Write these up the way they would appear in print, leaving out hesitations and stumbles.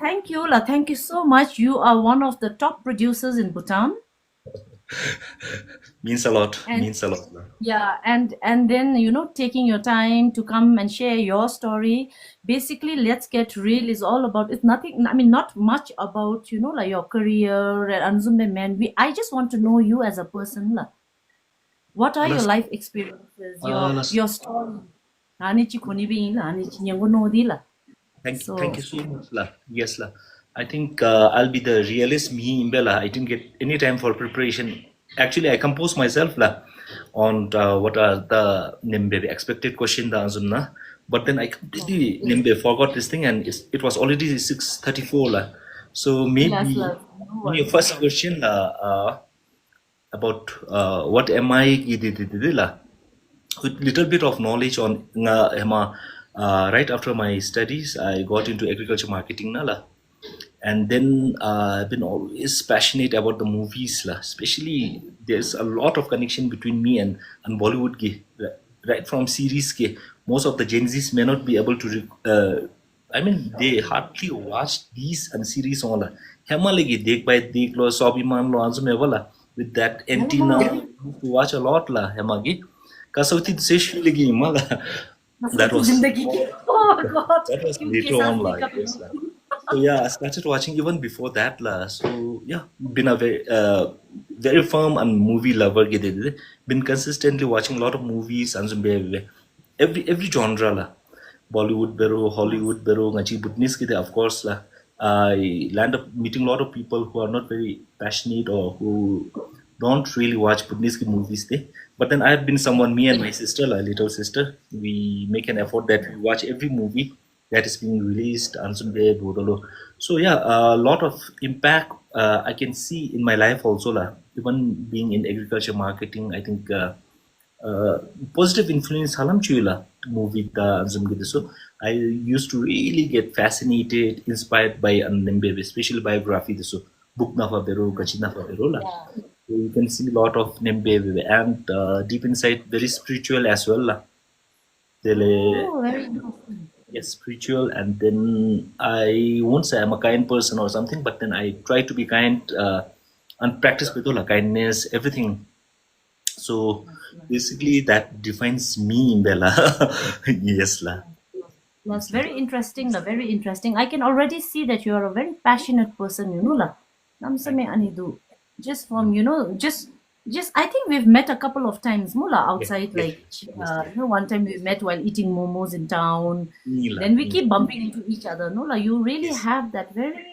Thank you, La. Thank you so much. You are one of the top producers in Bhutan. Means a lot. And Means a lot. La. yeah, and then taking your time to come and share your story. Basically, let's get real is all about it's nothing. I mean, not much about like your career and Anzume man. I just want to know you as a person. La. What are your Plus, life experiences? Your plus, your story. Hanichi konibi la, hanichi nyango no di la. thank So you so much, la. Yes, la. I think I'll be the realist me, Imbela. I didn't get any time for preparation. Actually, I composed myself, la, on what are the Nimbe the expected question, the Azunna. But then I completely Nimbe forgot this thing, and it was already 6:34, la. So Las maybe las no your worries. first question, la, about what am I, la, with little bit of knowledge on right after my studies I got into agriculture marketing nala, and then I've been always passionate about the movies lah. Especially there's a lot of connection between me and Bollywood ke, right from series ke. Most of the Gen Zs may not be able to I mean they hardly watch these and series all lah. Hema lagi dekh by dekh lo Sobiman lo anzu me wala with that antenna used to watch a lot lah hema ki. Kasauti sesh lagi mala. That Nasıldı was zindagi ki? Oh God. that was Kyunki later saas on lah. nikab. Yes, lah. So yeah, I started watching even before that lah. So yeah, been a very firm and movie lover. Been consistently watching a lot of movies and every genre lah. Bollywood bero, Hollywood bero, ngaji Bhutanese kide of course lah. I land up meeting a lot of people who are not very passionate or who don't really watch Bhutanese movies. But then I've been someone, me and my sister, my little sister, we make an effort that we watch every movie that is being released. Ansunde, Bodolo. So yeah, a lot of impact I can see in my life also lah. Even being in agriculture marketing, I think uh, positive influence halam chula movie the Anzum gitu. So I used to really get fascinated, inspired by Annembe, especially biography. So book na fa bero, kachina fa bero lah. So you can see a lot of Nembe and deep inside very spiritual as well lah. Tele- Oh, very interesting. yes, spiritual, and then I won't say I'm a kind person or something, but then I try to be kind and practice with all kindness, everything. So basically, that defines me, Bella. Yes, lah. That's very interesting, la. Very interesting. I can already see that you are a very passionate person, la. Thank Namsame anidu. Just you. from, just I think we've met a couple of times, mula, Yes, outside, yes, like yes, yes. one time we met while eating momos in town. Nila, Then we Nila. keep bumping into each other, no la. You really Yes. have that very,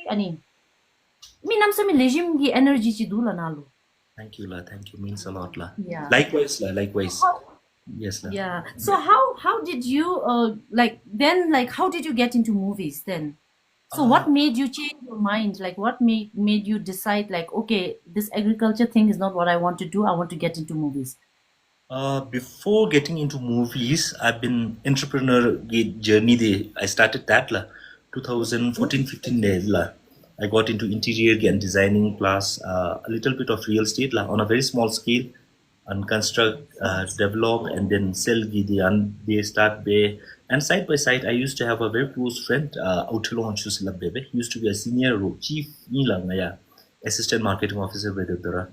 mi namsame legim gi energy chi dula nalu. Thank you, lah. Thank you. Means a lot, lah. Yeah. Likewise, lah. Likewise. Yes, lah. Yeah. So how did you like then like how did you get into movies then? So Uh, what made you change your mind? Like what made you decide like okay, this agriculture thing is not what I want to do. I want to get into movies. Before getting into movies, I've been entrepreneur journey. I started that lah, 2014-15 days lah. I got into interior and designing plus a little bit of real estate lah on a very small scale, and construct, develop, and then sell the and they start there. And side by side, I used to have a very close friend, Outilo Anshusila Bebe. He used to be a senior chief yeah, assistant marketing officer with Udara,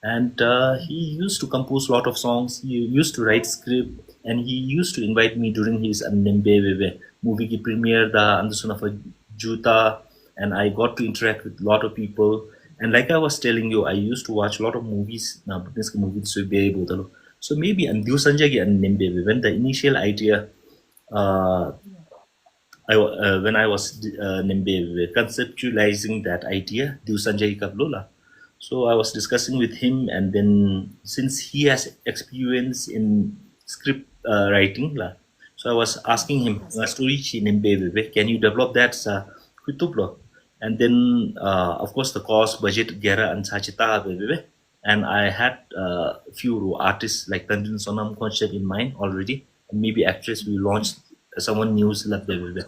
and he used to compose a lot of songs. He used to write script, and he used to invite me during his Nembe movie ki premiere the Andusuna for Juta, and I got to interact with a lot of people. And like I was telling you, I used to watch a lot of movies. Now, this movies so be able to. So maybe and Sanjay and Nembe when the initial idea, uh, when I was Nembe conceptualizing that idea, Sanjay Kablola. So I was discussing with him, and then since he has experience in script writing, lah, so I was asking him, story chi Nembe, can you develop that sa kutub? And then, of course, the cost budget gera and sachita bebe. And I had few artists like Tanjin Sonam concept in mind already. And maybe actress we launched someone new lab bebe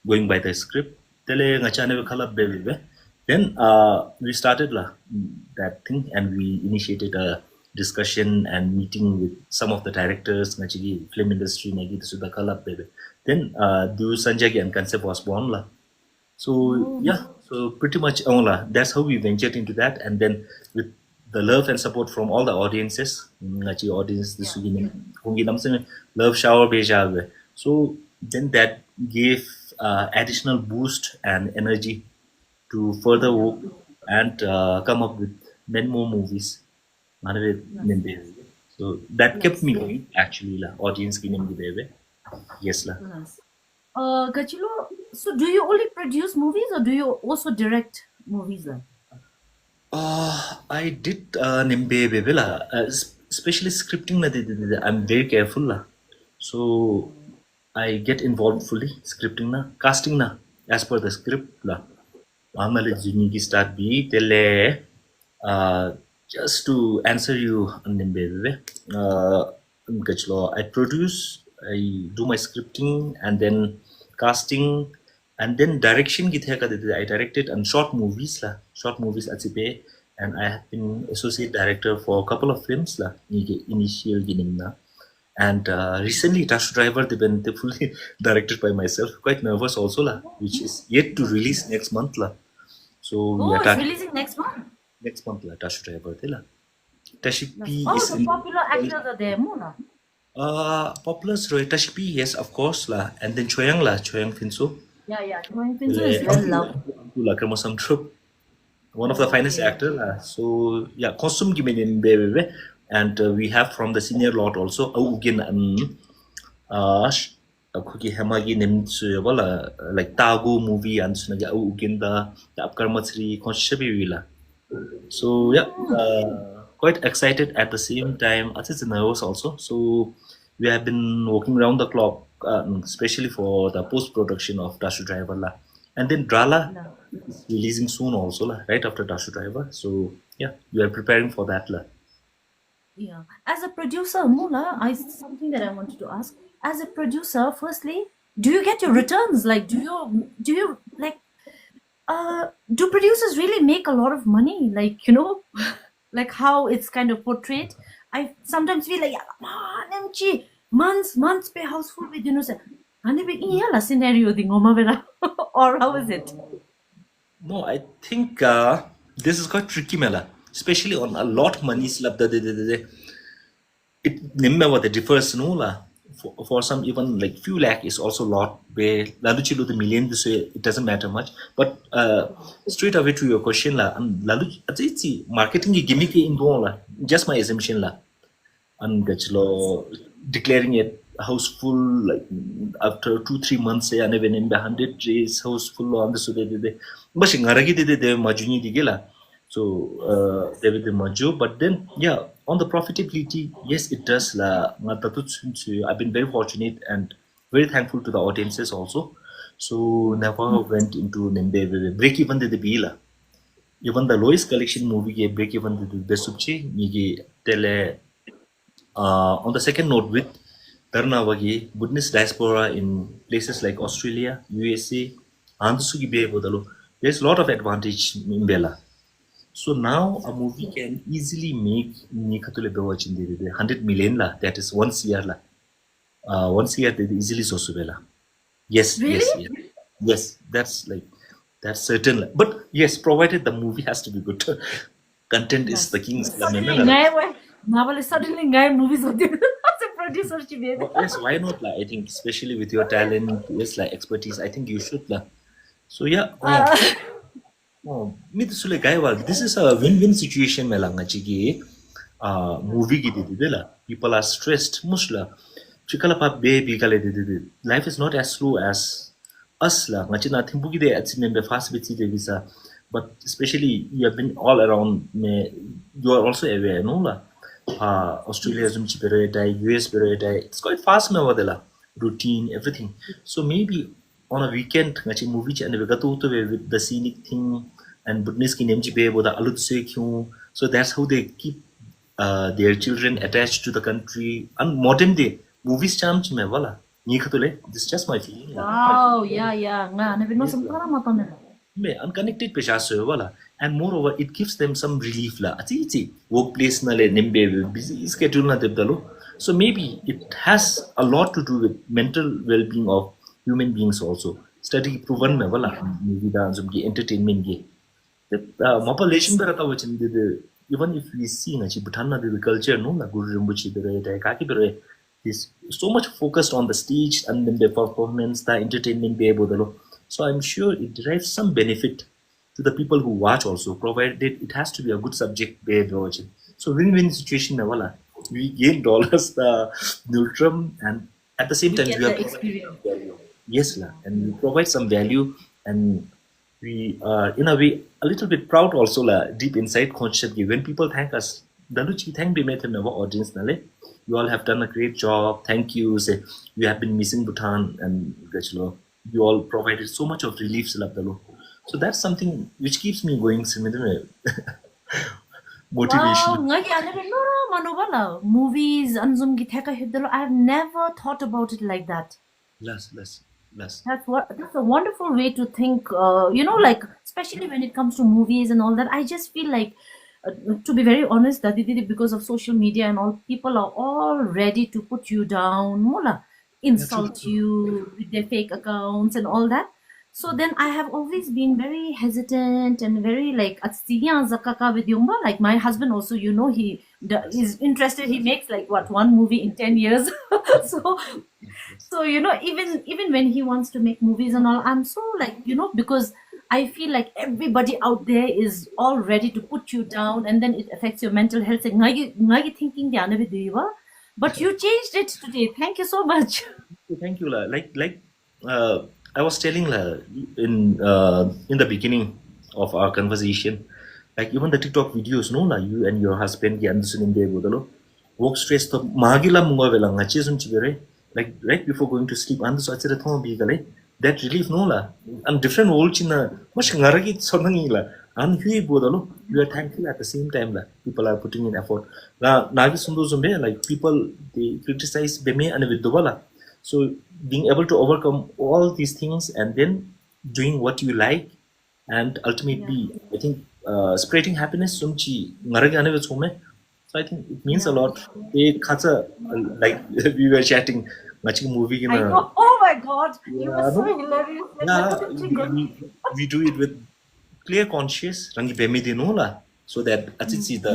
going by the script. Tele ngachane khala bebe. Then we started that thing, and we initiated a discussion and meeting with some of the directors ngachigi film industry nagi sudha khala bebe. Then Du Sanjay and concept was born lah. So Oh, yeah, So pretty much, that's how we ventured into that, and then with the love and support from all the audiences, ngachi audience, the Yeah. sugin, hongi namsen love shower beja. So then that gave additional boost and energy to further Yeah. work and come up with many more movies. Manave Yes. nimbe. So that kept Yes. me Yes. going actually la audience ki nimbe bebe. Yes la. Yes. Gachilo, so do you only produce movies or do you also direct movies? Like? I did nimbe bebe la. Especially scripting na I'm very careful la. So I get involved fully scripting na casting na as per the script la. Amale juni ki start bi tele uh, just to answer you nimbe bebe. Gachlo I produce, I do my scripting and then casting and then direction ki theka I directed and short movies la, short movies atsipe, and I have been associate director for a couple of films la initial gining na. And recently Tash Driver they fully directed by myself, quite nervous also la, which is yet to release next month la. So we Oh, are it's targeting releasing next month. next month la Tash Driver the la. Tashik Yes. P Oh, is the in popular actors are there, Mona. popular Roy Tashik P, yes of course la, and then Choyang la, Choyang Finso. Yeah, yeah. Choi Pinso Well, is well loved. Uncle Lakramasam Troop, one of the Oh, finest okay. actor. So yeah, costume given baby, and we have from the senior lot also. Again, Kuki Hamagi named like Tago movie and Sunaga again the Apkarmatsri Konshabivila. So yeah, quite excited at the same time. I think nervous also. So we have been working around the clock, especially for the post production of Dashu Driver la. And then Drala No. is releasing soon also la, right after Dashu Driver. So yeah, we are preparing for that la. Yeah. As a producer, Mona, something that I wanted to ask. As a producer, firstly, do you get your returns? Like, do you like do producers really make a lot of money? Like, like how it's kind of portrayed. I sometimes feel like, "Yeah, man, MG, months pay houseful with say, and be la scenario thing, or how is it? No, I think this is quite tricky, Mela. Especially on a lot money slab it nimmer the differs no la. For some even like few lakh is also a lot where laluchi the million this way it doesn't matter much. But straight away to your question la, and lalu marketing gimmick in la, just my assumption la. And declaring it house full like after 2-3 months say and even in the 100 days house full on the so they but ngaragi they majuni digela. So they with the maju, but then yeah, on the profitability, yes it does la. I've been very fortunate and very thankful to the audiences also. So never went into nembe break even the bila. Even the lowest collection movie gave break even the best subchi nigi tele. On the second note, with Tarnawagi, Buddhist diaspora in places like Australia, USA, Andsugi Bay Bodalo, there's a lot of advantage in Bella. So now a movie can easily make Nikatule Bewach in the 100 million la, that is 1 year la. 1 year they easily so Bella. Yes, Really? yes, yes. Yes, that's like that's certain. But yes, provided the movie has to be good. Content is the Yes. king's Suddenly, guy movies होते हैं as a producer ची baby. Yes, why not? Like, I think, especially with your talent, yes, like expertise, I think you should. Like. So yeah, me to guy this is a win-win situation. Melanga chigi, movie ki didi la. People are stressed. Musla, chikala pa baby kale didi. Life is not as slow as us la. Ngachi na thimbuki de at member fast biti de visa. But especially you have been all around. Me, you are also aware, no la. Australia zoom US it's quite fast now the routine everything. So maybe on a weekend ngachi movie and we got to with the scenic thing and Buddhist ki name chipe boda alut se kyun. So that's how they keep their children attached to the country and modern day movies charm chi me wala ni khatule this is just my feeling la. Wow, yeah. Nga, nabi no sampara mata nila. Unconnected pesha so wala, and moreover it gives them some relief la ati workplace na le nimbe busy schedule na debdalo. So maybe it has a lot to do with mental well-being of human beings also, study proven me wala movie da zum gi entertainment gi population berata wachin de even if we see na chi Bhutan na the culture no na guru rumbuchi bere da ka ki bere is so much focused on the stage and then the performance the entertainment be able to so I'm sure it derives some benefit to the people who watch also provided it has to be a good subject be watching so win-win situation na wala we gain dollars the neutrum and at the same You time get we are the providing experience. value yes la and we provide some value and we are in a way a little bit proud also la deep inside consciously when people thank us daluchi thank be met in our audience nale you all have done a great job thank you say we have been missing Bhutan and gachlo you all provided so much of relief la dalu so that's something which keeps me going Wow, motivation ngagi ane no manobala movies anzum gi theka hidelo. I've never thought about it like that. less That's a wonderful way to think. Like especially when it comes to movies and all that. I just feel like, to be very honest, that because of social media and all, people are all ready to put you down, mola, yeah true, insult true. you with their fake accounts and all that. So then I have always been very hesitant and very like "Atsiya zakaka with yumba." Like my husband also, Yes, he's interested. He makes like what one movie in 10 years. so yes. so even when he wants to make movies and all, I'm so like, because I feel like everybody out there is all ready to put you down, and then it affects your mental health. Like, ngagi thinking the anavidiva, but you changed it today. Thank you so much. Thank you, la. Uh, I was telling la in the beginning of our conversation, like even the TikTok videos, no la, you and your husband, the Anderson in there, bodalo, work stress to magila munga vela ngachi sun chibere, like right before going to sleep, Anderson achira thong bigale, that relief no la, and different role china, much ngaragi sonangi la, and hui bodalo, you are thankful at the same time la, people are putting in effort. La nagi sundo zumbe, like people they criticize beme and with dobala. So being able to overcome all these things and then doing what you like and Yeah, ultimately I think spreading happiness sumchi ngaragane with sume. So I think it means a yeah. lot. A khatsa like we were chatting watching movie in I a know. Oh my God, you were yeah so no hilarious. Like, yeah what did you go? we do it with clear conscious rangi bemidi no la so that atitsi the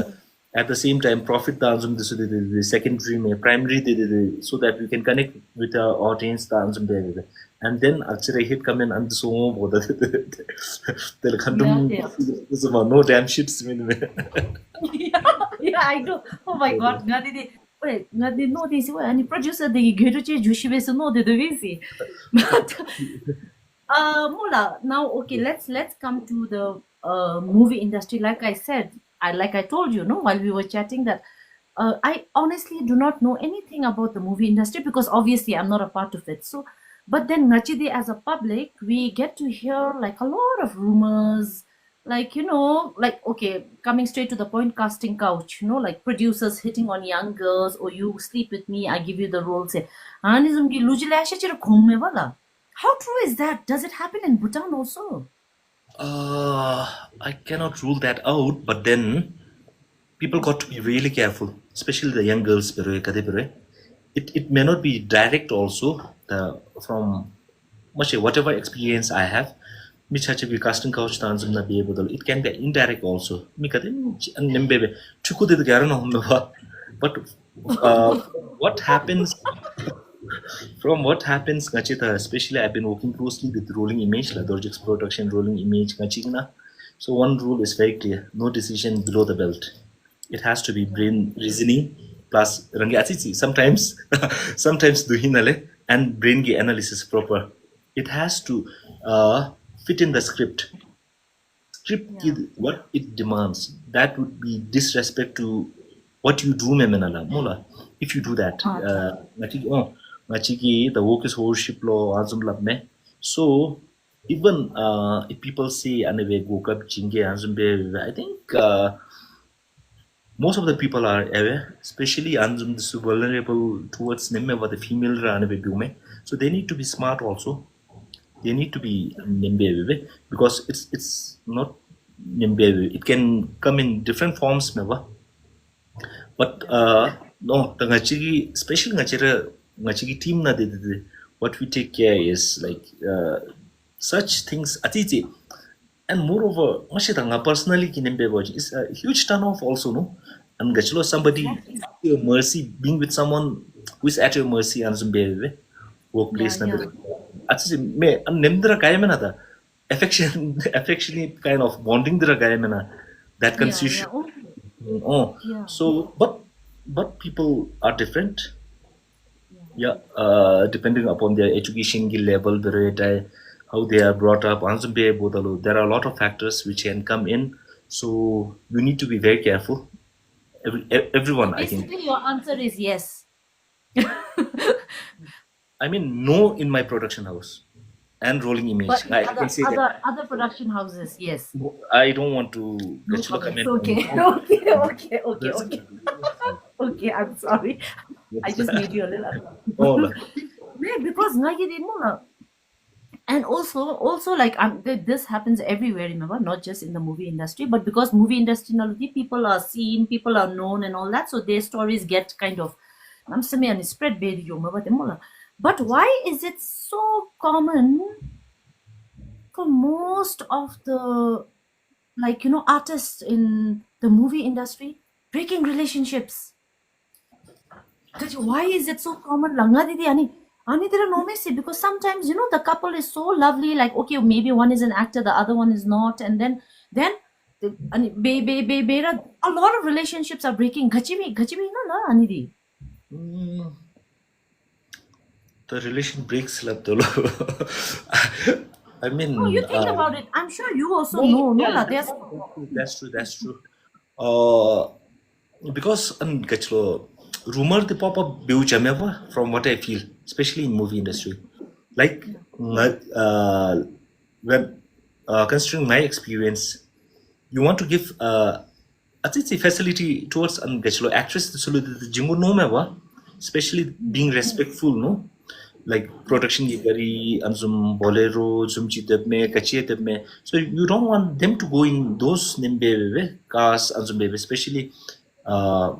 at the same time profit the ansum the secondary may primary so that we can connect with our audience the ansum and then actually hit come in and so the khandum Yeah, yeah. no damn shits Yeah, yeah, I know. Oh my God, ngadi no this way. And producer the geruche jushibesu no de visi. But Mula, now okay, let's come to the movie industry. Like I said, I told you, no, while we were chatting that I honestly do not know anything about the movie industry because obviously I'm not a part of it. So, but then Nachide as a public, we get to hear like a lot of rumors, like like okay, coming straight to the point, casting couch, like producers hitting on young girls, or you sleep with me, I give you the role. Say, "Anism ki lujile ashe chira khumme wala." How true is that? Does it happen in Bhutan also? I cannot rule that out but then people got to be really careful, especially the young girls. It may not be direct also from much whatever experience I have. Michachi casting couch dance na be able it can be indirect also. Mikadin nembebe chuku de garana but uh, what happens from what happens Ngachita, especially I've been working closely with rolling image, like DORJI's production rolling image Ngachina. So one rule is very clear: no decision below the belt. It has to be brain reasoning plus rangi achichi. Sometimes sometimes duhinale and brain ge analysis proper. It has to fit in the script. Script Yeah. what it demands. That would be disrespect to what you do memenala. Mola. If you do that, Acha. Machiki, the work is worship law, Azum Labme. So even if people say anyway woke up chinge Azumbe, I think most of the people are aware, especially Anzum is vulnerable towards Nemme or the female Ranave Dume. So they need to be smart also. They need to be Nembe because it's not Nembe. It can come in different forms, meva. But no, the ngachigi, especially ngachira ngachigi team na what we take care is like such things atiti. And moreover, mashitanga personally kinembe watch is a huge turn off also, no? And gachlo somebody Exactly. at your mercy, being with someone who is at your mercy and some Yeah, workplace na yeah, atisi me an nemdra kayamena da affection affectionate kind of bonding dra kayamena that yeah, yeah. constitution. Okay. Oh, Yeah, so but people are different. yeah, Yeah, depending upon their education level, how they are brought up, there are a lot of factors which can come in. So you need to be very careful. so Everyone, I think. basically your answer is yes. I mean, no in my production house and rolling But image. in I can other say that. other other production houses, yes. I don't want to No get you comments. comment on Okay. Okay. Okay. Okay. Okay. Okay. I'm sorry. I yes. just made you a little Oh, uncomfortable. Yeah, because ngagi di mo na. And also like this happens everywhere, remember, not just in the movie industry, but because movie industry nalati, people are seen, people are known and all that, so their stories get kind of spread video. But why is it so common for most of the, like, artists in the movie industry breaking relationships? Why is it so common? Langa didi ani there no messy, because sometimes the couple is so lovely, like, okay, maybe one is an actor, the other one is not, and then a lot of relationships are breaking. Gachimi na na ani di. mm, the relation breaks lab tolo. I No, you mean, think about it. I'm sure you also no, know, no yeah, la. that's There's true. That's true. That's true. Uh, because kachlo rumor the pop up jameva from what I feel, especially in movie industry. Like when considering my experience, you want to give atiti facility towards kachlo actress the solo the jingo no mewa, especially being respectful, no? Like production ye gari anzum bolero zum chitep me kache tep me, so you don't want them to go in those nimbe cars anzum bebe, especially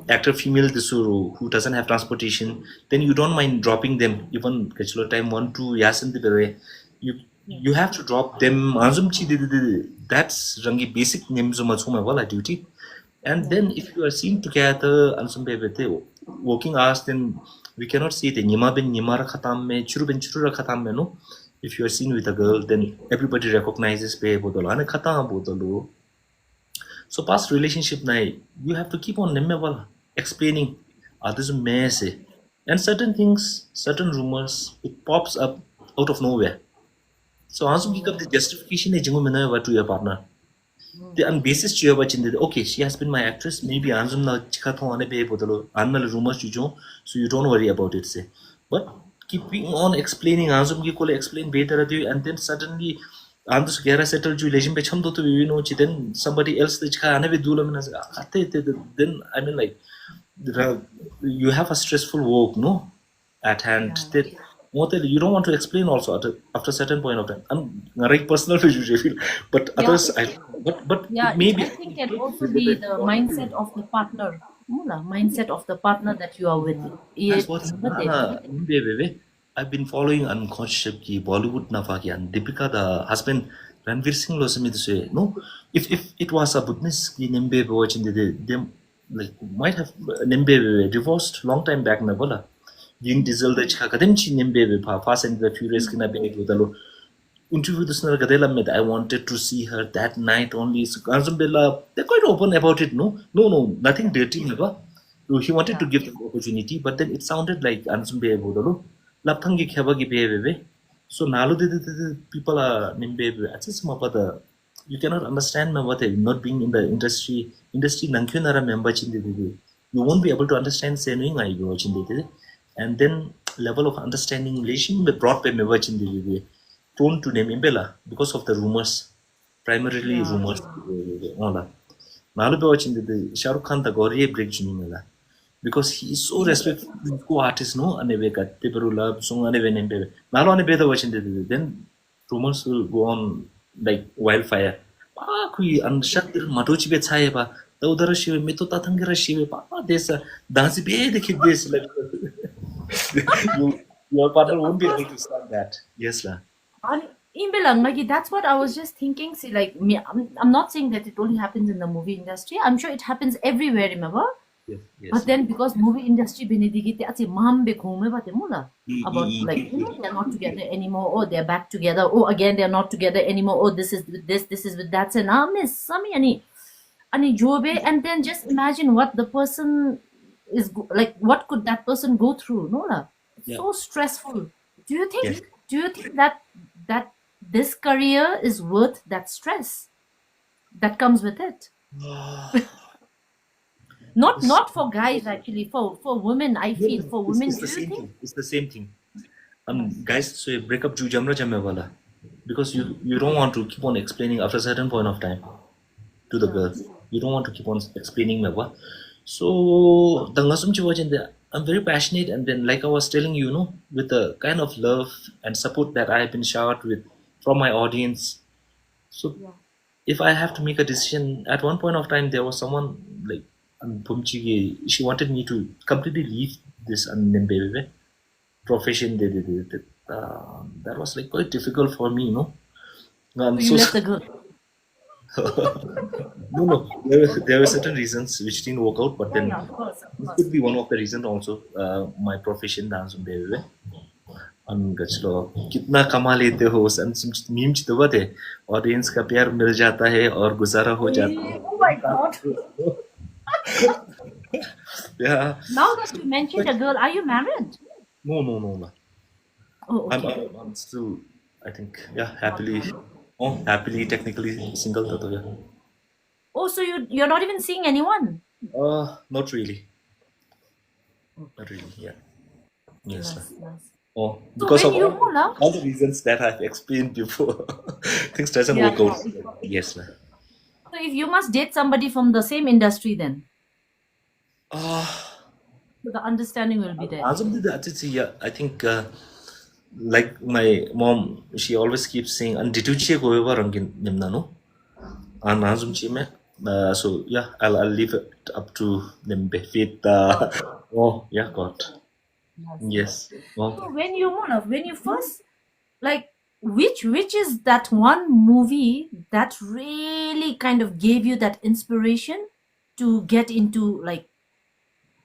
actor female disuru who doesn't have transportation, then you don't mind dropping them even kachlo time 1 2 yasin the bebe, you have to drop them anzum chi that's rangi basic names of wala duty. And yeah, then if you are seen together and some bebete working hours, then we cannot say the nima ben nimara khatam me churu ben churura khatam me, no. If you are seen with a girl, then everybody recognizes be bodolo ane khata bodolo. So past relationship nai, you have to keep on nemme explaining others mess. And certain things, certain rumors, it pops up out of nowhere. So answer give up the justification to your partner. The on basis chiyo ba chinde okay, she has been my actress, maybe anzum na chika thong ane be bodalo annal rumors chujo, so you don't worry about it say. But keeping on explaining anzum ki kole explain better adu, and then suddenly andus gera settle ju legend be cham do to you know chi, then somebody else the chika ane be dula mina then I mean like you have a stressful work, no, at hand yeah. that you don't want to explain also after a certain point of time. I'm right personal view feel, but Yeah, others I don't know. But yeah, it it may be I think can also be the mindset of the partner. Mula, mindset of the partner that you are with. that's It, what but it- I've been following unconscious ki Bollywood na fa ki Deepika the husband Ranveer Singh lo sami say no, if it was a Buddhist ki Nembe watching them like might have Nembe divorced long time back na bola. Vin Diesel the chika kadem chi Nembe pa Fast and the Furious kina be bodalo interview this Gadela met. I wanted to see her that night only. So Bella, they're quite open about it. No, nothing dirty, never. So he wanted to yeah, give them opportunity, but then it sounded like Ansumbe Bodolo. Laptangi Kevagi Bebe. So Nalu the people are Nimbe. You cannot understand what not being in the industry. Industry Nankunara member chindi. You won't be able to understand saying I go chindi. And then level of understanding relation be brought by member chindi prone to name Imbela because of the rumors, primarily yeah, rumors. yeah. Ola. Nalupe watching the Shah Rukh Khan the Gauriye break Junimela because he is so respectful to co artists, no, and they got Tiberula, Sung and even Embe. Nalo and Beta watching then rumors will go on like wildfire. Kui unshut Matochi Betayeba, the other Shiva, Mitotatanga Shiva, Papa, there's a dance be the kid this like your partner Of won't be course, able to stand that. Yes, la. Imbelang, like that's what I was just thinking. See, like me, I'm not saying that it only happens in the movie industry. I'm sure it happens everywhere, remember? Yes, yes. But then because movie industry benedicte ati mam be khume ba temula about like Yes, they're not together anymore, or they're back together, or again they're not together anymore, or this is with this is with that. And miss sami ani jobe, and then just imagine what the person is like. What could that person go through? No la, yeah, so stressful. Do you think? yes. Do you think that this career is worth that stress that comes with it? It's, Not for guys actually, for women. I no, feel no, for women. it's Do the you same think? thing. It's the same thing. Yes. Guys, so breakup ju jamra jamme wala. Because you don't want to keep on explaining after a certain point of time to the Yeah. girl. You don't want to keep on explaining me what. So the ngasum chi wajin there. I'm very passionate, and then like I was telling you, with the kind of love and support that I have been showered with from my audience. So Yeah. if I have to make a decision, at one point of time there was someone like she wanted me to completely leave this profession. That was like quite difficult for me. So I'm you so left the girl. no. There were certain reasons which didn't work out, but Yeah, then yeah, of course, of this course. could be one of the reasons also. My profession dance baby. गचलो कितना कमा लेते हो meme तो बते audience का प्यार मिल जाता है और गुजारा हो जाता है Oh my God. yeah Now that you mentioned a girl, are you married? no. Oh, I'm, okay. I'm I'm still I think yeah Not happily married. happily technically single था तो yeah Oh, so you're not even seeing anyone? not really not Okay. really yeah yes sir. Nice, nice. So Because when of you Mula, all the reasons that I've explained before things doesn't yeah, work out yeah. yes sir. So if you must date somebody from the same industry, then uh, so the understanding will be there. as of the yeah I think like my mom, she always keeps saying, "And did you check over rangin nimna no?" And azum chime. So yeah, I'll leave it up to them. Befit. Oh yeah, God. Nice, nice. Yes. Oh, So when you first like which is that one movie that really kind of gave you that inspiration to get into like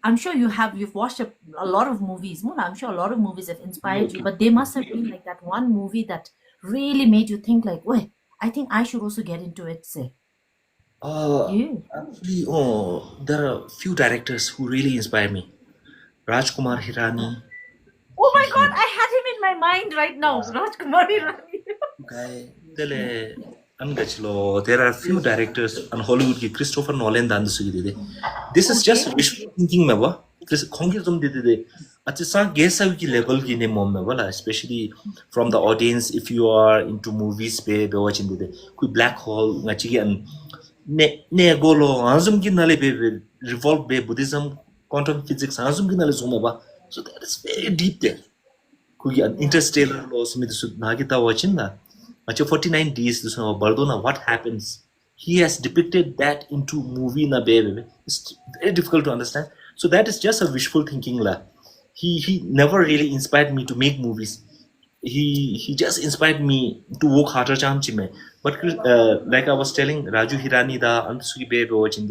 I'm sure you've watched a lot of movies. Mona, I'm sure a lot of movies have inspired you, but they must have been like that one movie that really made you think like, wait, I think I should also get into it. Say, uh, yeah. actually, there are few directors who really inspire me. Rajkumar Hirani. Oh my He God, I had him in my mind right now. Rajkumari Rani. guy tele angachlo there are few directors on Hollywood ki Christopher Nolan dan sugide this is just Okay. wishful thinking me ba chris khongir dum de acha sa gesa ki level ki ne mom me wala especially from the audience if you are into movies be watching de ku black hole ngachi an ne golo azum ki nale be revolve be buddhism quantum physics azum ki nale zuma ba so that is very deep there kugi an Yeah. interstellar laws with nagita watching that much 49 days this bardona what happens he has depicted that into movie na baby it's very difficult to understand so that is just a wishful thinking la he never really inspired me to make movies he just inspired me to work harder chamchi me but like I was telling Raju Hirani da Ansugi baby watching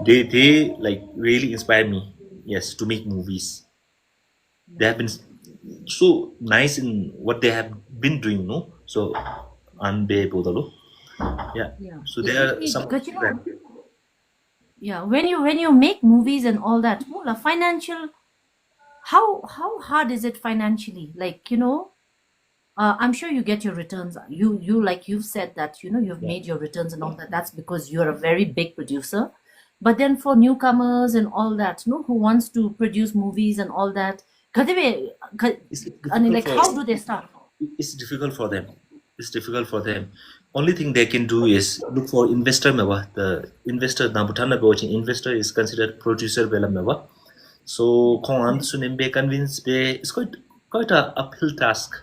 they like really inspire me yes to make movies they have been so nice in what they have been doing, no? So, unbelievable. Yeah. Yeah. So there are some. Because yeah, when you make movies and all that, Mula, financial how hard is it financially? Like, I'm sure you get your returns. You like you've said that, you've Yeah. made your returns and all that. That's because you're a very big producer. But then for newcomers and all that, who wants to produce movies and all that, Kadibe, It's I mean, difficult like for how do they start? it's difficult for them. It's difficult for them. Only thing they can do is look for investor mewa. The investor na butana be watching investor is considered producer bela mewa. So Kong Sunim be convince be it's quite a uphill task.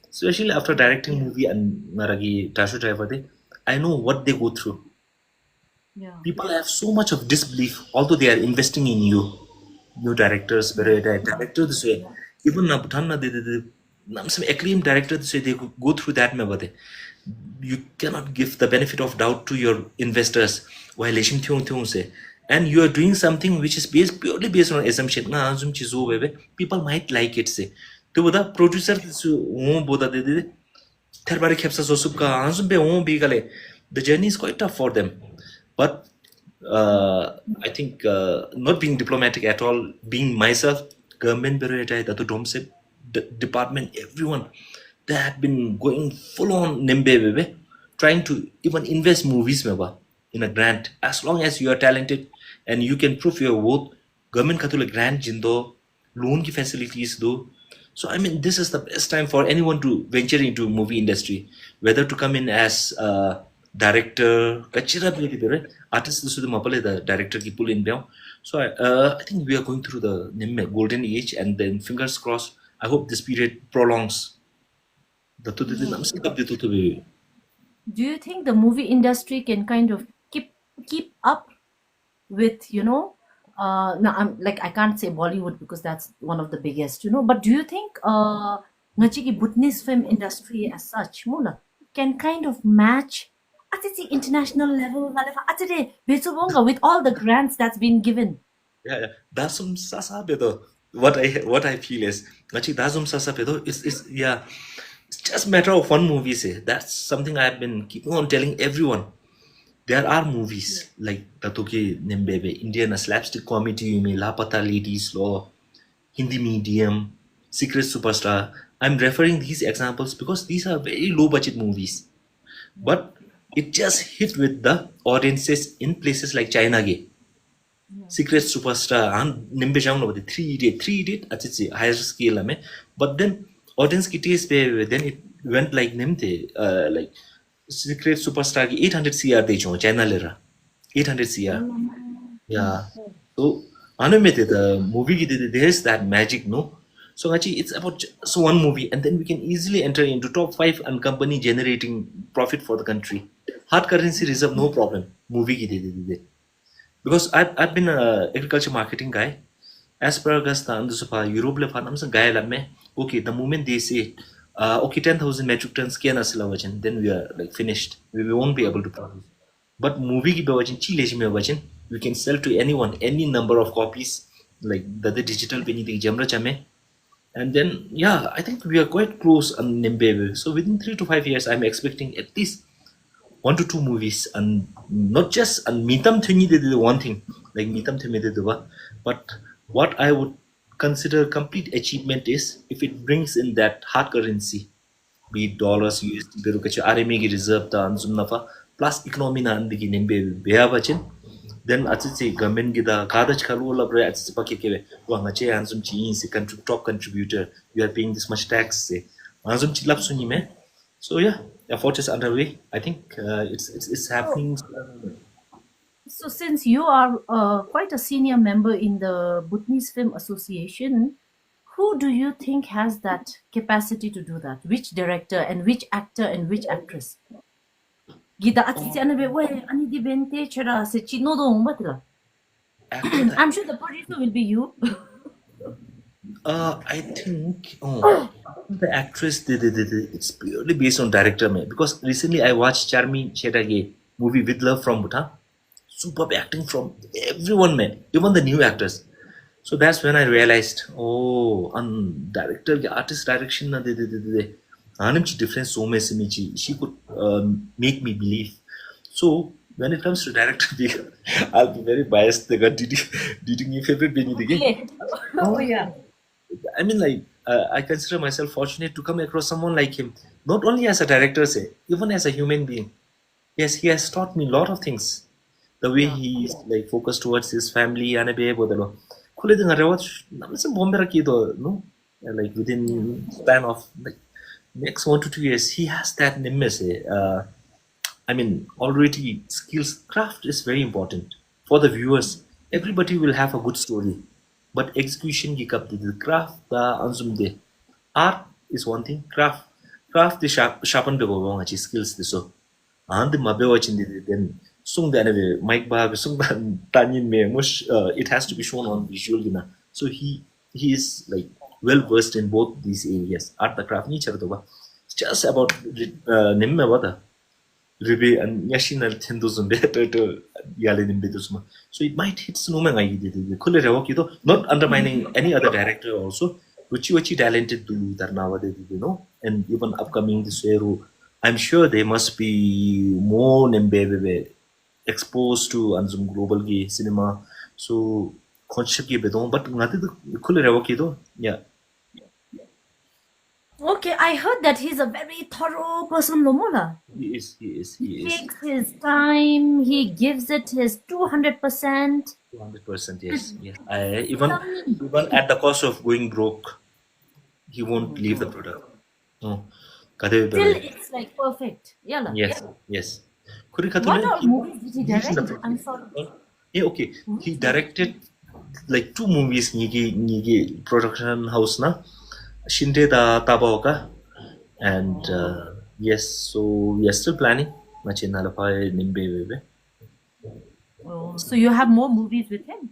Especially after directing Yeah, movie and Naragi Tashu Driver, I know what they go through. yeah, People have so much of disbelief, although they are investing in you. New directors, yeah, better director this way. yeah, Even na Bhutan na they. some acclaimed director say they go through that me bade. You cannot give the benefit of doubt to your investors while leshim thiong thiong se, and you are doing something which is based purely based on assumption na azum chizo bebe people might like it se to boda producer su boda de therbari khepsa so subka azum be be gale the journey is quite tough for them, but I think not being diplomatic at all, being myself, government that the dom said, department, everyone, they have been going full on nimbe bebe, trying to even invest movies meba in a grant. As long as you are talented and you can prove your worth, government katula grant jindo, loan ki facilities do. So I mean, this is the best time for anyone to venture into movie industry, whether to come in as director, kachira beli right? Artist this is the director ki pull in down. So I think we are going through the golden age, and then fingers crossed. I hope this period prolongs. The Do you think the movie industry can kind of keep up with, now I'm like, I can't say Bollywood because that's one of the biggest, but do you think ngachi ki Bhutanese film industry as such mula can kind of match at the international level with all the grants that's been given? yeah, that's some sasa bedo. What I feel is actually that's some sasa bedo is yeah, it's just matter of one movie say. That's something I've been keeping on telling everyone. There are movies like Tatoke Nembebe, Indian slapstick comedy, me Lapata Ladies Law, Hindi Medium, Secret Superstar. I'm referring these examples because these are very low budget movies. But it just hit with the audiences in places like China Gay. Secret Superstar and Nimbe Jang over the 3 date at its higher scale, but then audience ki taste then it went like Nimte, like Secret Superstar ki 800 CR de China lera 800 CR. Yeah. So animated the movie there's that magic, no? So actually it's about so one movie and then we can easily enter into top 5 and company generating profit for the country. Hard currency reserve no problem. Movie ki de. Because I've been a agriculture marketing guy. As per Augusta and the Europe le farm some guy la me. Okay, the moment they say okay 10,000 metric tons can asilawachin, then we are like finished. We won't be able to produce. But movie ki bawachin chile me bawachin, we can sell to anyone, any number of copies, like the digital penny the jamra chame. And then yeah, I think we are quite close on Nimbebe. So within 3 to 5 years, I'm expecting at least 1 to 2 movies, and not just and Mitam Thini did the one thing like Mitam Thimi did the one, but what I would consider complete achievement is if it brings in that hard currency, be it dollars, USD, Berukacha, RMA reserve the Anzumnafa, plus economy na andigi nimbe beavachin, then at say government gida kadach kalu labra at pakeke wangache anzum chi is top contributor, you are paying this much tax say anzum chilap sunime. So yeah, effort is underway. I think it's So, happening. so since you are quite a senior member in the Bhutanese Film Association, who do you think has that capacity to do that? Which director and which actor and which actress? Gida atiti ano be we ani di bente chara se chino do batla. Actor that I'm sure the producer will be you. I think the actress it's purely based on director man, because recently I watched Charmi Chetage movie with love from Bhutan. Superb acting from everyone man, even the new actors. So that's when I realized, oh, on director, the artist direction, na Anamchi difference so much she could make me believe. So when it comes to director, I'll be very biased. Did you favorite Benny again? Okay. Oh yeah. I mean, like, I consider myself fortunate to come across someone like him, not only as a director, say, even as a human being. Yes, he has taught me a lot of things. The way Yeah. he's like focused towards his family and a babe or the law. Kulitin rewatch some bomber no, like Yeah. within span of like next 1 to 2 years, he has that nimbus. I mean, already skills craft is very important for the viewers. Everybody will have a good story, but execution ki kap the craft the ansum de art is one thing. Craft the sharpen the skills the so and the mabe watching the then sung the anyway Mike Bab sung tanin me mush it has to be shown on visual gina. So he is like well versed in both these areas. Art the craft ni charatoba. It's just about nimme wada. Ribe and national tendus better to Yalin Bidusma. So it might hit Snowman I did the Kulerawakido, not undermining any other director also, which you talented to Tarnawa, and even upcoming this year, I'm sure they must be more Nembebe exposed to Anzum global gay cinema. So conscious bedon, but nothing Kulerawakido, yeah. Okay, I heard that he's a very thorough person, Lomola. He is. Takes his time, he gives it his 200%. 200%, yes, yes. Even at the cost of going broke, he won't leave the product. No. Kade Till bebe. it's like perfect. Yalla. Yes, yes. Kuri What Khatune, all he movies did he leaves the direct? product. I'm sorry. Yeah, okay. He Which one? directed like two movies nigi production house na Shinde da Tabaoka and yes, so we are still planning. Machina Lapai Nimbe bebe. Oh, so you have more movies with him?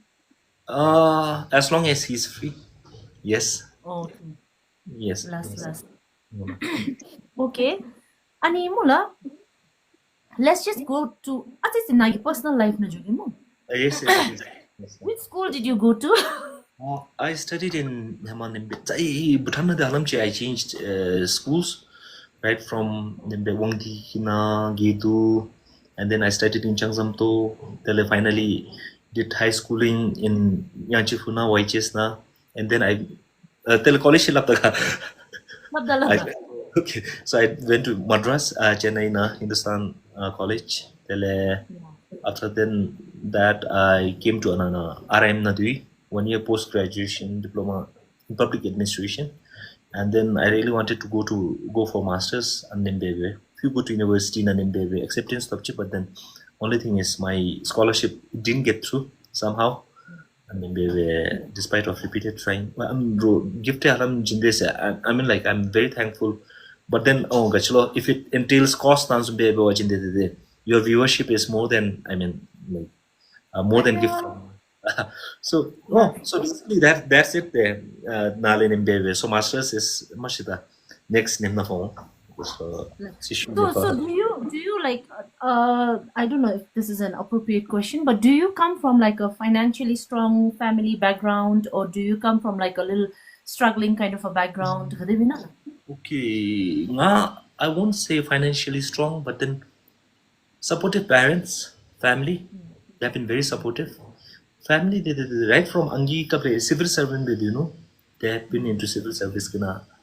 As long as he's free. Yes. Oh, okay. Yes. Last, Yes. last. Okay. Ani mula, let's just go to at least in my personal life na jugi mo. Yes, yes, yes. Which school did you go to? I studied in Nimbe. Butana de Alamche, I changed schools, right from Nimbe Wangdi Hina, Gedu, and then I studied in Changsamto. Till I finally did high schooling in Yanchifuna, Waichesna, and then I till college laptaka. Labda. Okay, so I went to Madras, Chennai na Hindustan College. After then that I came to an RM Nadui, 1 year post graduation diploma in public administration, and then I really wanted to go for masters and Nimbebe. If you go to university in Nimbebe, acceptance stopchi, but then only thing is my scholarship didn't get through somehow. And Nimbebe, despite of repeated trying, I'm gifted alam jindese. I mean, like I'm very thankful. But then, oh, gachalo, if it entails cost, your viewership is more than like more I than gift. know. So Yeah. so basically that's it there. Nalin Mbebe. So masters is mashita next nimna phone. So So do you like I don't know if this is an appropriate question, but do you come from like a financially strong family background, or do you come from like a little struggling kind of a background? okay. I won't say financially strong, but then supportive parents, family, they've been very supportive. Family, they right from Angi Kapre, civil servant, they have been into civil service.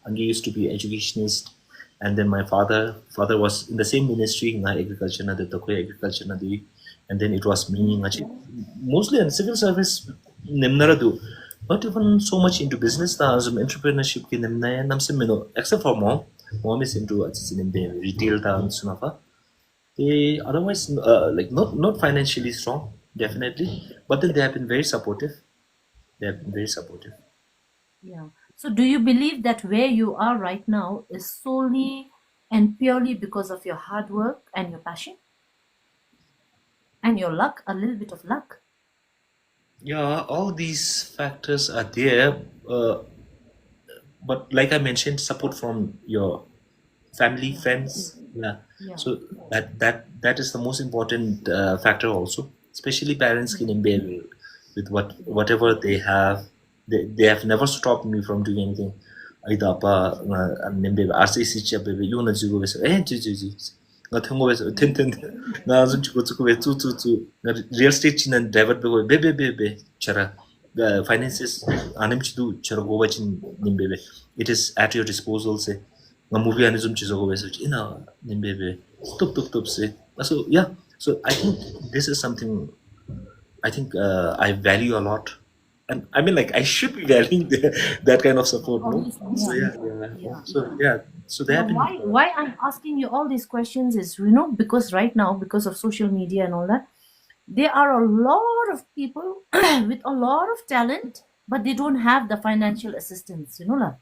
Angi used to be educationist, and then my father was in the same ministry, agriculture, agriculture, and then it was me, mostly in civil service, nimnaradu. Not even so much into business, as entrepreneurship, except for mom. Mom is into retail, they otherwise like not financially strong, definitely, but then they have been very supportive. They have been very supportive. Yeah. So do you believe that where you are right now is solely and purely because of your hard work and your passion and your luck, a little bit of luck? Yeah, all these factors are there, uh, but like I mentioned, support from your family, Yeah. friends. Yeah, Yeah. so that is the most important factor also. Especially parents can embed with whatever they have. They have never stopped me from doing anything. Aida apa nembe RCC cha bebe yuna jigo beso ji nga thongo beso ten nga zun chuko chuko be tu nga real estate chin driver be chara the finances anem chidu chara go bachin nimbe be it is at your disposal say nga movie anizum chizo go beso ina nimbe be tup say so yeah, so I think this is something I think I value a lot. And I mean, like, I should be valuing that kind of support, no? Obviously, So, yeah. yeah. Yeah. So, yeah. So, they Now, have been. why I'm asking you all these questions is, because right now, because of social media and all that, there are a lot of people with a lot of talent, but they don't have the financial assistance, lah.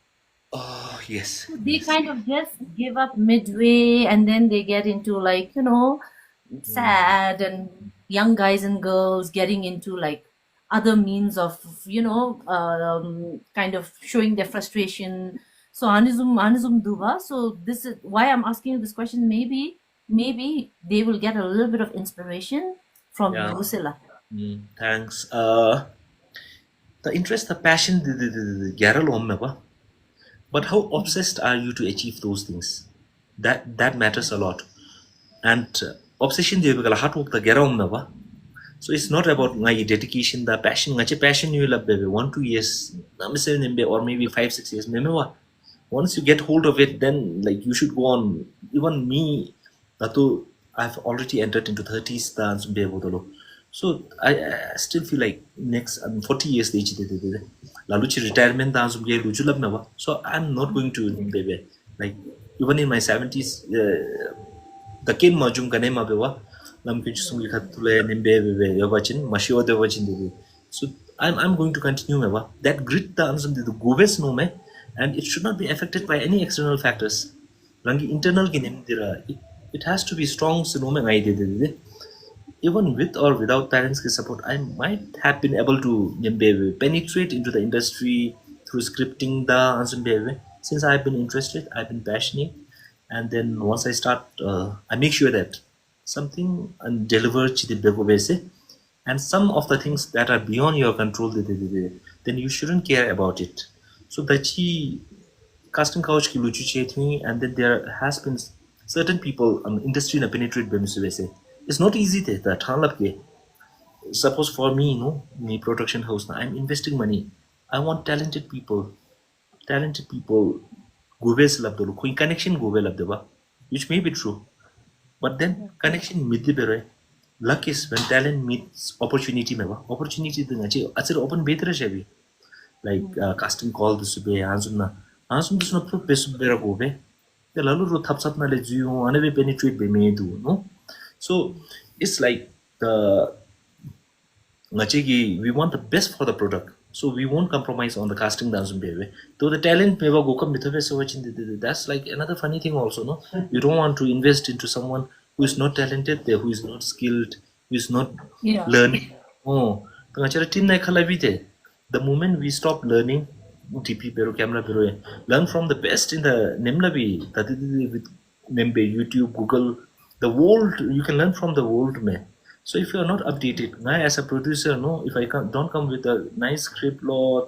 Oh, yes. They Yes. kind of just give up midway, and then they get into like, sad, and young guys and girls getting into like other means of kind of showing their frustration. So anizum duva. So this is why I'm asking you this question. Maybe they will get a little bit of inspiration from Yeah. you, Sila. Thanks. The interest, the passion, the Garel Omneva. But how obsessed are you to achieve those things? That matters a lot. And obsession they will hard work the Gera Omneva. So it's not about my dedication, the passion. Ngache passion you will have 1-2 years, or maybe 5-6 years. Remember, once you get hold of it, then like you should go on. Even me, Tatu, I've already entered into 30s dance. So I still feel like next 40 years age laluchi retirement dance. So I'm not going to like even in my 70s. Takin majung kane ma bewa lam ki sungi khatule nimbe be yobachin mashio de wachin de. So I'm going to continue mewa that grit the ansam de goves no me, and it should not be affected by any external factors. Rangi internal ki nim dira it has to be strong so no me ngai de. Even with or without parents' support, I might have been able to penetrate into the industry through scripting the Anzumbewe. Since I've been interested, I've been passionate, and then once I start, I make sure that something and deliver chidi and some of the things that are beyond your control, then you shouldn't care about it. So the chi casting couch ki luchu che thi, and then there has been certain people industry na penetrate bemisubese. It's not easy the thalap ke. Suppose for me, me production house na I'm investing money. I want talented people goves labdolo, koi connection gove labdeba, which may be true. But then connection mid the luck is when talent meets opportunity meba. Opportunity the ngachi achir open better shabi. Like casting call this be ansumna. Ansum this no pro besu bera gove. The lalu ro thap sap na le jiyo ane be penetrate be me do no. So it's like the Ngachigi, we want the best for the product. So we won't compromise on the casting dance baby. Though the talent may go come so much that's like another funny thing also, no? You don't want to invest into someone who is not talented there, who is not skilled, who is not Yeah. learning. Oh, the moment we stop learning, TP pero camera pero learn from the best in the Nemlabi, with Nembe, YouTube, Google, the world, you can learn from the world, man. So if you are not updated, now as a producer, no, if I don't come with a nice script law,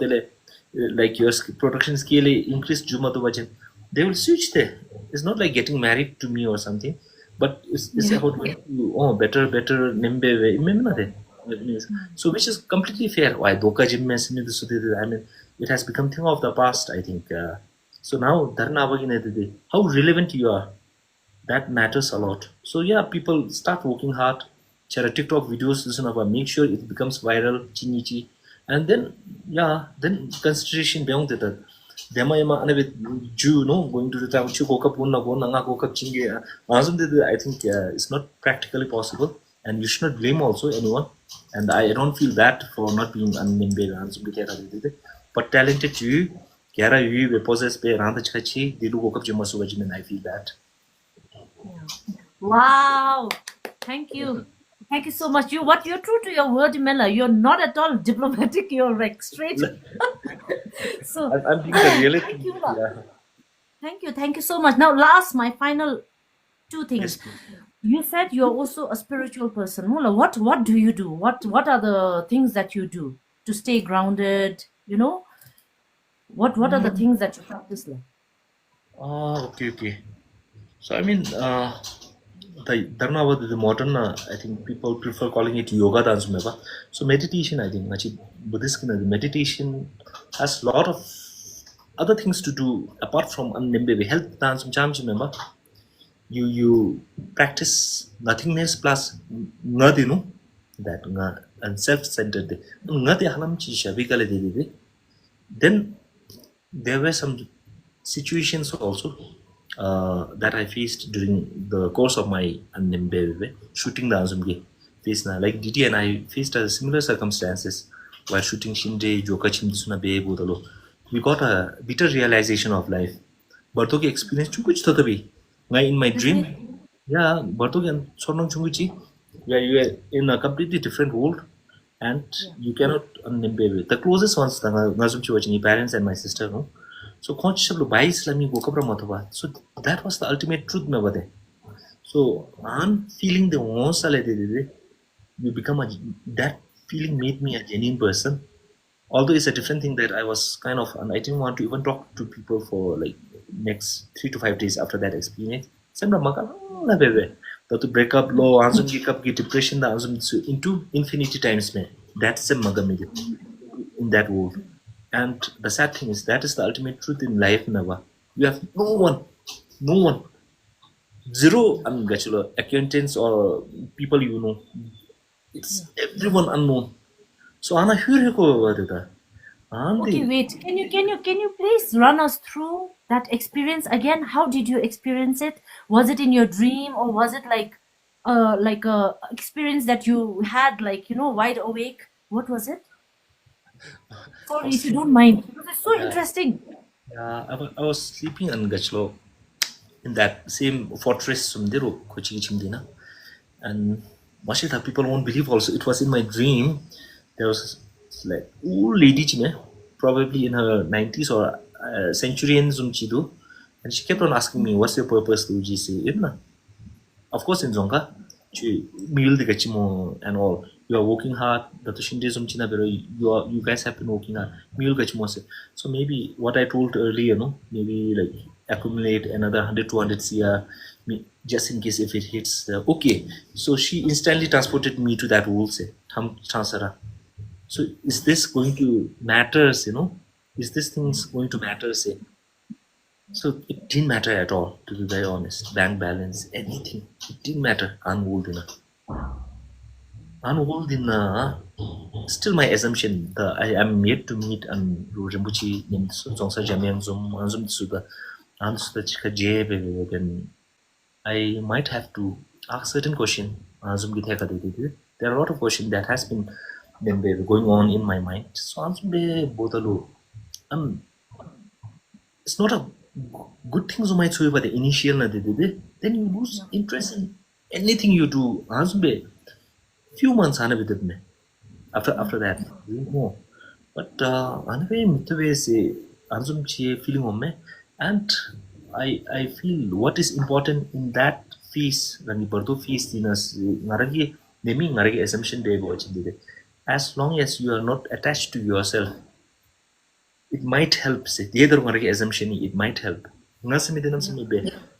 like your production scale increase Juma to Vajan, they will switch there. It's not like getting married to me or something, but it's Yeah. about better nimbe way. So which is completely fair. Why doka gym mein sini dusu de I mean it has become thing of the past, I think. So now dharna avagi how relevant you are, that matters a lot. So yeah, people start working hard, share TikTok videos, listen about, make sure it becomes viral, chinichi, and then yeah, then consideration beyond that. Dema ema ane with Jew no going to the town chu kokap unna go nanga kokap chinge. I think it's not practically possible, and you should not blame also anyone. And I don't feel that for not being unnamed. But talented you, Kara you possess be randa chachi, they do kokap jimasu and I feel that. Wow. Thank you. Thank you so much. You're true to your word, Mela. You're not at all diplomatic. You're like straight. So I'm being the reality. thank you. Yeah. Thank you so much. Now, my final two things. Yes. You said you're also a spiritual person. Mula, what do you do? What are the things that you do to stay grounded? What are the things that you practice like? Okay. So I mean, the Dharma, the modern, I think people prefer calling it yoga dance. So meditation, I think, Buddhist meditation has a lot of other things to do apart from health dance. Remember, you practice nothingness plus ngadinu that and self-centered. Then there were some situations also that I faced during the course of my shooting the Azumge face na like DT and I faced similar circumstances while shooting Shinde Joka Chimsuna Be Budalo. We got a bitter realization of life. Bartoki experience chukuch thotabi. In my dream, yeah, Bartoki and Sornong Chunguchi, where you are in a completely different world. and Yeah. you cannot baby. The closest ones the ngazumchi watching parents and my sister no. So conscious of bias let me go kapra matova. So that was the ultimate truth me bade. So I'm feeling the most you become a that feeling made me a genuine person. Although it's a different thing that I was kind of and I didn't want to even talk to people for like next 3 to 5 days after that experience. Sembra maka na bebe. To break up low, answer up get depression, the answer into infinity times me. That's a magamidi in that world. And the sad thing is that is the ultimate truth in life never. You have no one, zero acquaintance or people you know. Yeah. It's everyone unknown. So Anna here over there. Okay, And wait. Can you please run us through that experience again? How did you experience it? Was it in your dream or was it like a experience that you had like, wide awake? What was it? I Sorry was if you don't sleeping. mind. Because it's so Yeah, interesting. yeah. I was sleeping in Gachlo in that same fortress Sumdiro, Kochi Chimdina. And Mashita, people won't believe also. It was in my dream. There was like old lady, probably in her 90s or centurion Zumchidu. And she kept on asking me, what's your purpose to GC? Of course, in Zonka, meal the gachimo and all. You are working hard. The Tushindism China you guys have been working hard. Meal gachimo se. So maybe what I told earlier, no, maybe like accumulate another 100, 200 CR just in case if it hits. Okay, so she instantly transported me to that wall say. Transara. So is this going to matters? Is this things going to matter? Say so it didn't matter at all, to be very honest. Bank balance, anything. It didn't matter. Unhold in unhold in still my assumption the I am yet to meet and Rimbuchi in Zongsa Jamiang Zum Suda answer the then I might have to ask certain question. There are a lot of questions that has been then going on in my mind. So answer both um it's not a good thing so much by the initial na then you lose interest in anything you do Azbe few months hana with me after that doing more but anyway mitwe say anzum chi feeling on me and I feel what is important in that phase when you birth phase dinas ngaragi nemi ngaragi assumption day watching as long as you are not attached to yourself it might help say the other one assumption it might help ngasami denam Yeah. sami be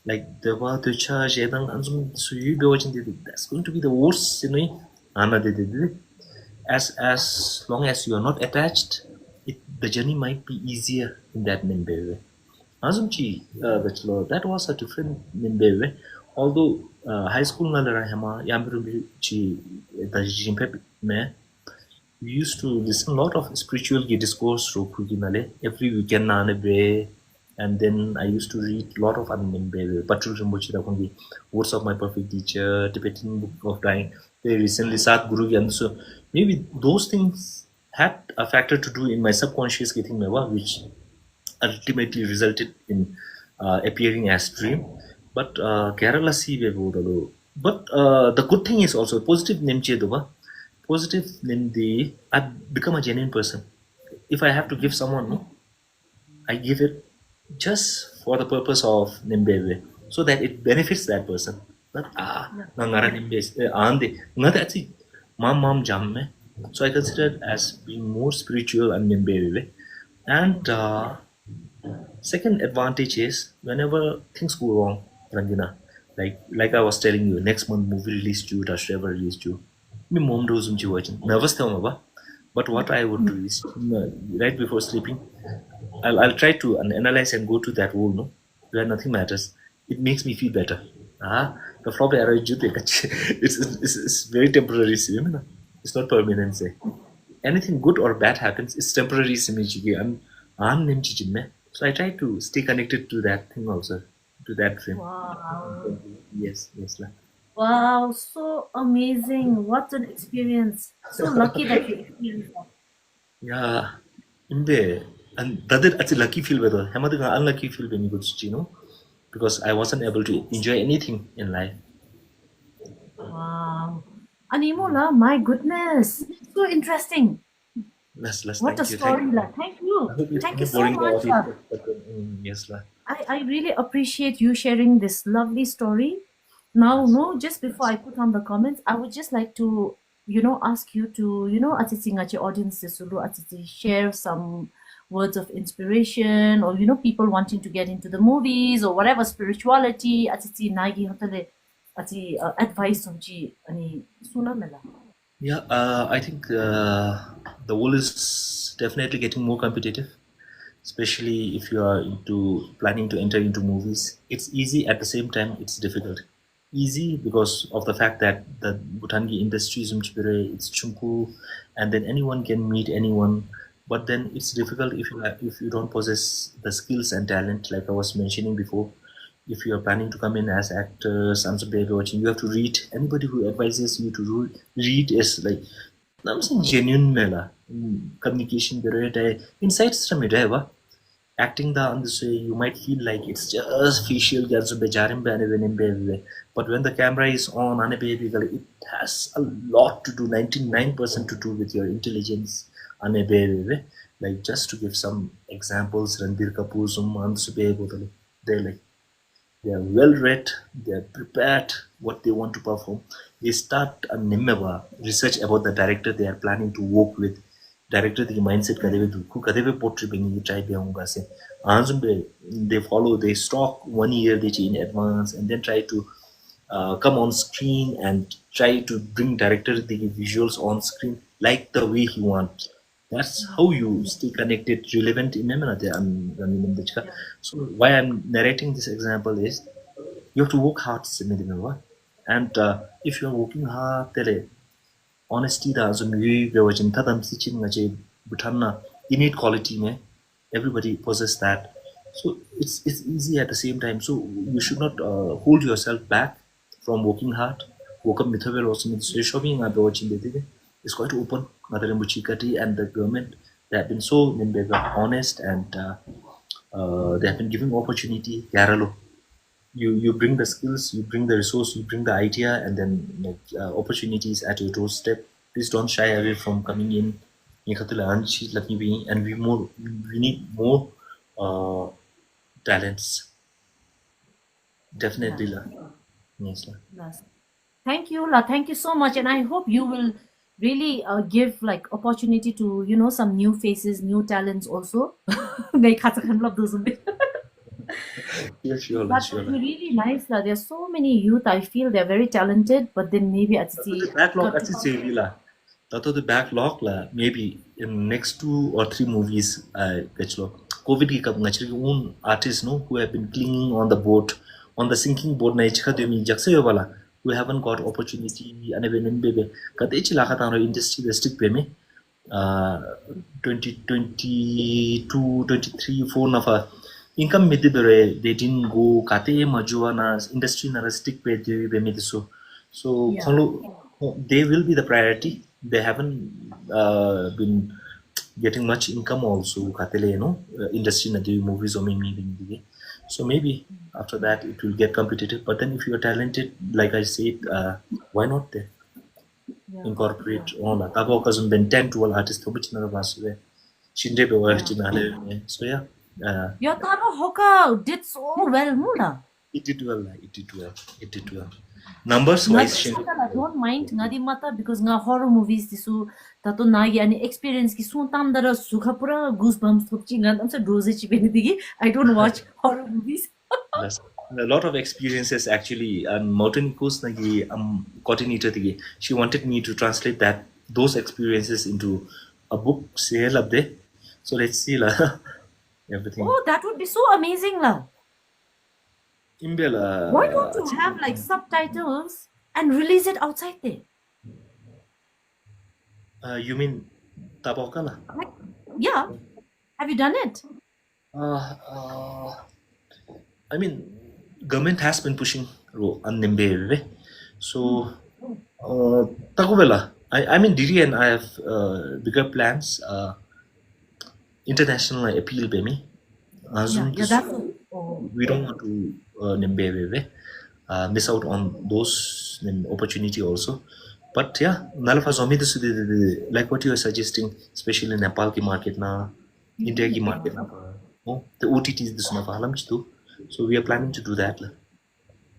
like the wa to charge edang anzum so you be watching that's going to be the worst ana as long as you are not attached the journey might be easier in that nimbe azumchi that was a different nimbe although high school na lara hama yamru chi the jimpe me we used to listen a lot of spiritual discourse through Kuginale every weekend na and then I used to read a lot of Patrul Rinpoche Rakungi, Words of My Perfect Teacher, Tibetan Book of Dying. They recently Sat Guru Gyan. So maybe those things had a factor to do in my subconscious getting mewa, which ultimately resulted in appearing as dream. But Kerala si but the good thing is also positive nemche doba. Positive nindi I've become a genuine person. If I have to give someone, no, I give it just for the purpose of Nimbebe, so that it benefits that person. Not Yeah. nangara Nimbe ande. Not that's it. Mom jamme. So I consider it as being more spiritual and Nimbebe. And second advantage is whenever things go wrong, Rangina, like I was telling you, next month movie release due, Dash ever release due. Me mom does watching. Nervous tha but what I would do is right before sleeping, I'll try to analyze and go to that wall, no, where nothing matters. It makes me feel better. The flop error it's very temporary. It's not permanent. Say anything good or bad happens, it's temporary. So I try to stay connected to that thing also, to that dream. Wow. Yes, yes, lah. Wow, so amazing. What an experience. So lucky that you experienced that. Yeah, imbe and brother, that's a lucky feel whether Hamadu unlucky feel when you go to because I wasn't able to enjoy anything in life. Wow. Animola, my goodness. So interesting. Less. What a Thank you. Thank story, you. la. Thank I you. hope it's Thank you not so boring the much, audience, la. but yes, lah. I really appreciate you sharing this lovely story. Now, Yes. no, just before I put on the comments, I would just like to, ask you to, Atiti ngachi audience sulu Atiti share some words of inspiration or, people wanting to get into the movies or whatever spirituality, Atiti nagi hotele, ati advice somji ani suna mela. Yeah, I think the world is definitely getting more competitive, especially if you are into planning to enter into movies. It's easy, at the same time it's difficult. Easy because of the fact that the Bhutangi industry is mchibere, it's chunku, and then anyone can meet anyone. But then it's difficult if you don't possess the skills and talent, like I was mentioning before. If you are planning to come in as actors, watching, you have to read. Anybody who advises you to read is like I'm saying genuine mela communication better insights from it acting the on this way, you might feel like it's just facial girls but when the camera is on it has a lot to do, 99% to do with your intelligence like just to give some examples, Ranbir Kapoor, they're like they are well read, they are prepared what they want to perform. They start a Nimeva research about the director they are planning to work with. Director the mindset kadeve portrait bengi try beunga se. They follow, they stock 1 year they in advance and then try to come on screen and try to bring director the visuals on screen like the way he wants. That's how you stay connected, relevant in Yeah. so why I'm narrating this example is you have to work hard and if you're working hard honesty da so mi be wajin tadam si chin nga che butanna innate quality ne everybody possess that so it's easy at the same time so you should not hold yourself back from working hard work up mithavel also means shopping nga be wajin de is quite open mother muchikati and the government they have been so honest and they have been giving opportunity yaralo you bring the skills, you bring the resource, you bring the idea, and then like, opportunities at your doorstep. Please don't shy away from coming in. And we need more uh, talents. Yeah. Definitely, lah. Yes, lah. Yes. Thank you, La. Thank you so much. And I hope you will really give like opportunity to, some new faces, new talents also. Like Katakan love those a bit. Sure, lah, That sure, would be lah. really nice, La. There's so many youth. I feel they're very talented, but then maybe at The the backlog, got I to think, come. say, lah. The backlog, lah. Maybe in next 2 or 3 movies, COVID ki kab ngachri own artists no who have been clinging on the boat, on the sinking boat na ichha de mi jakse wala who haven't got opportunity ane benen bebe kate chila khata industry restrict pe me uh 2022 23 4 nafa income midibere they didn't go kate majua na industry na restrict pe de be me so so Yeah. kholo they will be the priority they haven't been getting much income also katele industry na do movies or maybe so maybe after that it will get competitive but then if you are talented like I said why not there Yeah. Yeah. incorporate on a tabo kazum ben 10 12 artists to which na baswe shinde be wa Yeah. tinale so yeah Your Taro Hoka did so well, Mula. it did well it did well numbers wise Ngadi shinde mata la don't mind ngadi mata because nga horror movies disu tato nagi ani experience ki sun tam dara sukha pura goosebumps thopchi ngam sa doze chi beni digi I don't watch horror movies. Yes. A lot of experiences actually and Mountain Coast nagi coordinator tigi. She wanted me to translate those experiences into a book sale up there. So let's see lah everything. Oh, that would be so amazing la. Imbela Why don't you have like subtitles and release it outside there? you mean Taboka lah? Like, yeah. Have you done it? Uh, uh, I mean government has been pushing on Nimbe. So Takubela. I mean Didi and I have bigger plans. International appeal be me. Yeah, yeah, that's oh, We don't want to miss out on those opportunity also. But yeah, nalafa zombie like what you are suggesting, especially in Nepal ki market na, India ki Yeah. market na, oh, the OTTs this na halam chitu. So we are planning to do that lah.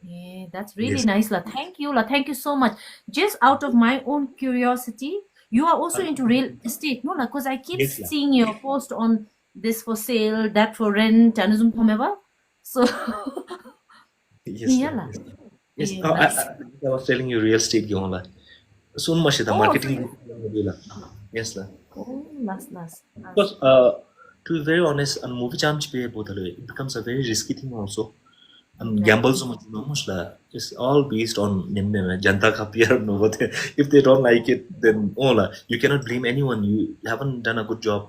Yeah, that's really Yes. nice, La. Thank you, La. Thank you so much. Just out of my own curiosity, you are also into real estate, no, La? Because I keep Yes lah. seeing your post on this for sale, that for rent, and zoom whomever. So, Yes yeah, lah. La. Yes. Yes. Yeah, Oh, nice. I was telling you real estate ki la. Soon mashita Oh, so marketing you. la. Yes lah. Oh, nice, nice. Because to be very honest, and movie jam chipe bodalo, it becomes a very risky thing also. And Yeah. gambles so much no much la. It's all based on nimne janta ka PR no bote. If they don't like it, then oh la, you cannot blame anyone. You haven't done a good job,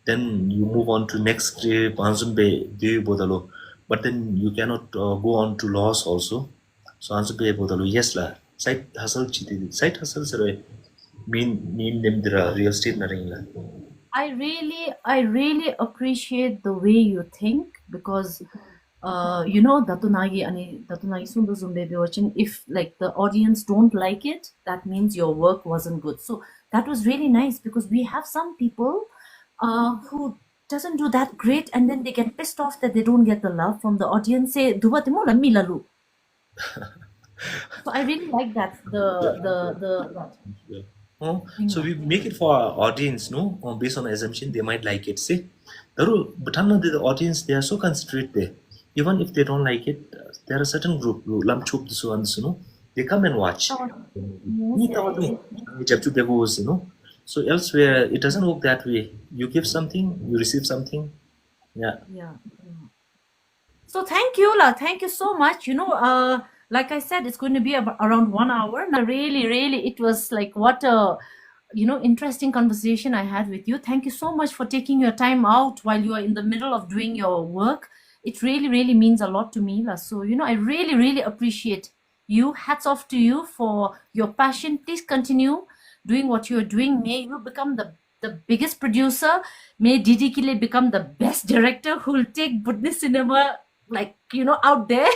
then you move on to next script, answer be bodalo. But then you cannot go on to loss also. So answer be bodalo. Yes la. Side hustle sir. Mean name the real estate na ring la. I really appreciate the way you think because, Datunagi and Datunagi Sundu Zumbe be watching. If like the audience don't like it, that means your work wasn't good. So that was really nice because we have some people, who doesn't do that great, and then they get pissed off that they don't get the love from the audience. Say, "Duba timo lammi lalu." So I really like that. That Yeah. Oh, thing. so we make it for our audience, no? Based on assumption, they might like it. See, but the audience, they are so considerate there. Even if they don't like it, there are certain group, lam chup this one, they come and watch. Oh, yes, Ni yes, tahu tu, yes. jab chup dia goes, So elsewhere, it doesn't work that way. You give something, you receive something. Yeah. Yeah. So thank you, La. Thank you so much. Like I said, it's going to be about around 1 hour. Now, really, really, it was like what a interesting conversation I had with you. Thank you so much for taking your time out while you are in the middle of doing your work. It really, really means a lot to me, La. So I really, really appreciate you. Hats off to you for your passion. Please continue doing what you are doing. May you become the biggest producer. May Didi Kile become the best director who will take Buddhist cinema like out there.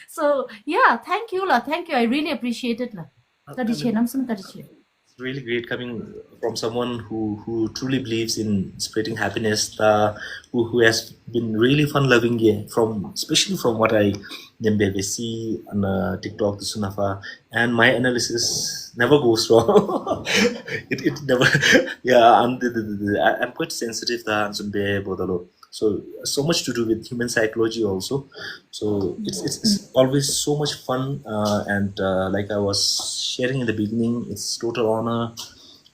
So yeah, thank you, La. Thank you. I really appreciate it, La. I Tadiche, mean, namsam tadiche. it's really great coming from someone who truly believes in spreading happiness, who has been really fun loving, yeah, from especially from what I see on TikTok, the Sunafa, and my analysis never goes wrong. It never, yeah, and I'm quite sensitive to Zumbe Bodalo. So much to do with human psychology also. So it's always so much fun, and like I was sharing in the beginning, it's total honor,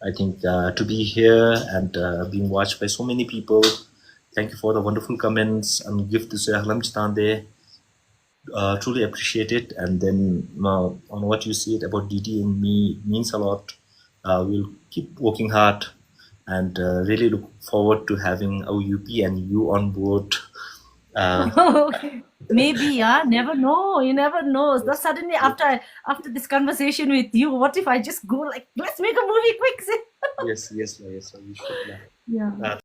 I think, to be here and being watched by so many people. Thank you for the wonderful comments and gift to Sehlam Chitande. Truly appreciate it. And then on what you said about DD and me means a lot. We'll keep working hard and really look forward to having our UP and you on board. Uh, Okay. Maybe, yeah. Never know. You never know. So suddenly, after this conversation with you, what if I just go like, let's make a movie quick? yes, yes, yes. We should. Yeah.